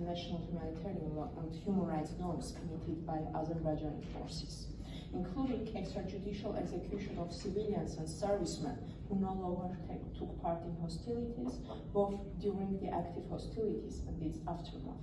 international humanitarian law and human rights norms committed by Azerbaijani forces, including extrajudicial execution of civilians and servicemen who no longer took part in hostilities, both during the active hostilities and its aftermath.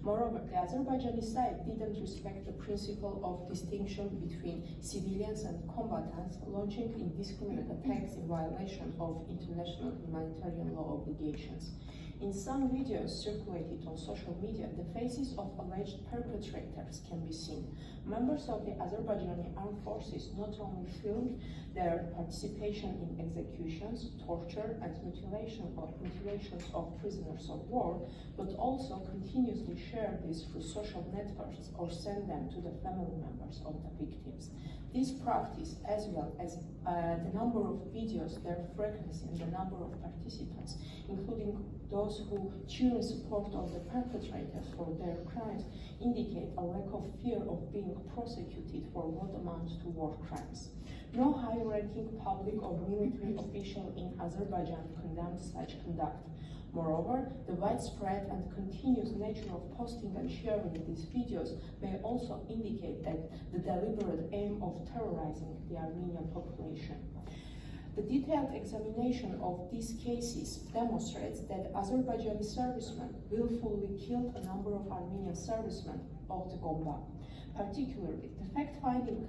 Moreover, the Azerbaijani side didn't respect the principle of distinction between civilians and combatants, launching indiscriminate attacks in violation of international humanitarian law obligations. In some videos circulated on social media, the faces of alleged perpetrators can be seen. Members of the Azerbaijani armed forces not only filmed their participation in executions, torture, and mutilations of prisoners of war, but also continuously share these through social networks or send them to the family members of the victims. This practice, as well as the number of videos, their frequency, and the number of participants, including those who cheer in support of the perpetrators for their crimes, indicate a lack of fear of being prosecuted for what amounts to war crimes. No high-ranking public or military official in Azerbaijan condemns such conduct. Moreover, the widespread and continuous nature of posting and sharing these videos may also indicate that the deliberate aim of terrorizing the Armenian population. The detailed examination of these cases demonstrates that Azerbaijani servicemen willfully killed a number of Armenian servicemen of the Gomba. Particularly, the fact-finding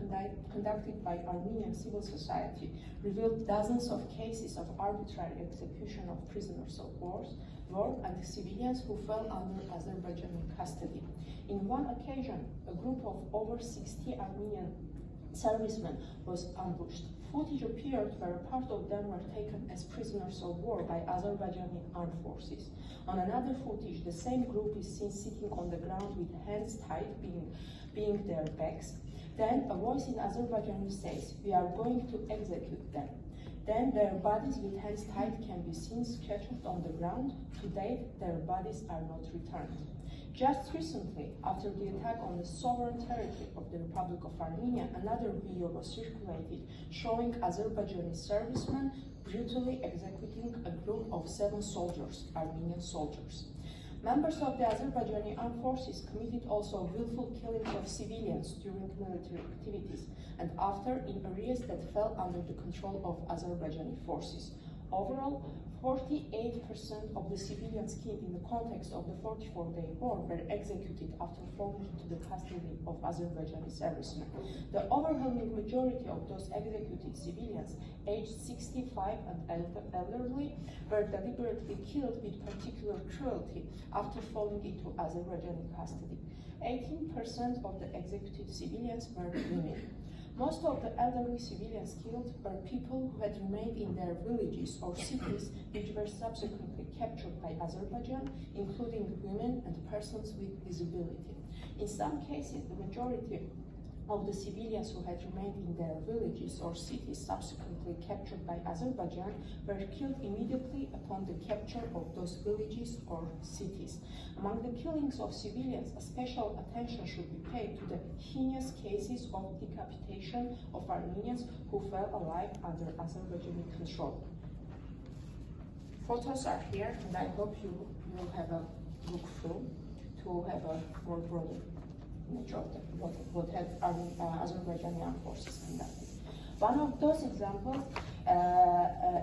conducted by Armenian civil society revealed dozens of cases of arbitrary execution of prisoners of war and civilians who fell under Azerbaijani custody. In one occasion, a group of over 60 Armenian servicemen was ambushed. Footage appeared where a part of them were taken as prisoners of war by Azerbaijani armed forces. On another footage, the same group is seen sitting on the ground with hands tied, being their backs. Then a voice in Azerbaijani says, "We are going to execute them." Then their bodies with hands tied can be seen stretched on the ground. To date, their bodies are not returned. Just recently, after the attack on the sovereign territory of the Republic of Armenia, another video was circulated showing Azerbaijani servicemen brutally executing a group of 7 soldiers, Armenian soldiers. Members of the Azerbaijani armed forces committed also willful killings of civilians during military activities and after in areas that fell under the control of Azerbaijani forces. Overall, 48% of the civilians killed in the context of the 44-day war were executed after falling into the custody of Azerbaijani servicemen. The overwhelming majority of those executed civilians, aged 65 and elderly, were deliberately killed with particular cruelty after falling into Azerbaijani custody. 18% of the executed civilians were women. Most of the elderly civilians killed were people who had remained in their villages or cities, which were subsequently captured by Azerbaijan, including women and persons with disability. In some cases, the majority of the civilians who had remained in their villages or cities subsequently captured by Azerbaijan were killed immediately upon the capture of those villages or cities. Among the killings of civilians, a special attention should be paid to the heinous cases of decapitation of Armenians who fell alive under Azerbaijani control. Photos are here, and I hope you will have a look through to have a more broader nature of what have Azerbaijani armed forces conducted. One of those examples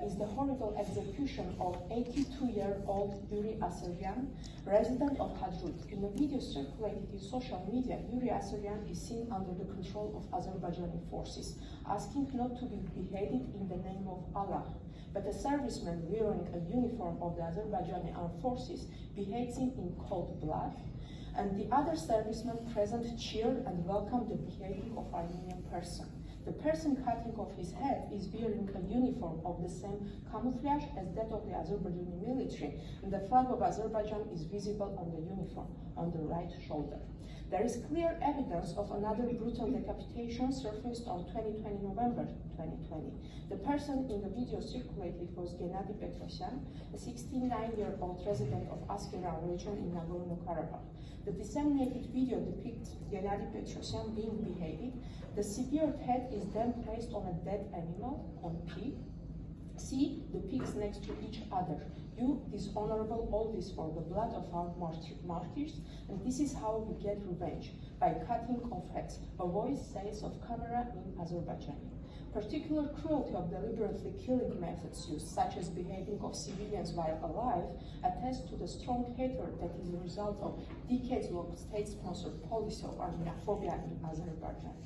is the horrible execution of 82-year-old Yuri Asaryan, resident of Hadrut. In a video circulated in social media, Yuri Asaryan is seen under the control of Azerbaijani forces, asking not to be beheaded in the name of Allah. But a serviceman wearing a uniform of the Azerbaijani armed forces beheads him in cold blood, and the other servicemen present cheered and welcomed the beheading of Armenian person. The person cutting off his head is wearing a uniform of the same camouflage as that of the Azerbaijani military, and the flag of Azerbaijan is visible on the uniform on the right shoulder. There is clear evidence of another brutal decapitation surfaced on 2020 November 2020. The person in the video circulated was Gennady Petrosyan, a 69-year-old resident of Askeran region in Nagorno-Karabakh. The disseminated video depicts Gennady Petrosyan being beheaded. The severed head is then placed on a dead animal, on P. C, the pigs next to each other. You dishonorable all this for the blood of our martyrs, and this is how we get revenge, by cutting off heads. A voice says of camera in Azerbaijan. Particular cruelty of deliberately killing methods used, such as beheading of civilians while alive, attest to the strong hatred that is a result of decades-long state-sponsored policy of Armenophobia in Azerbaijan.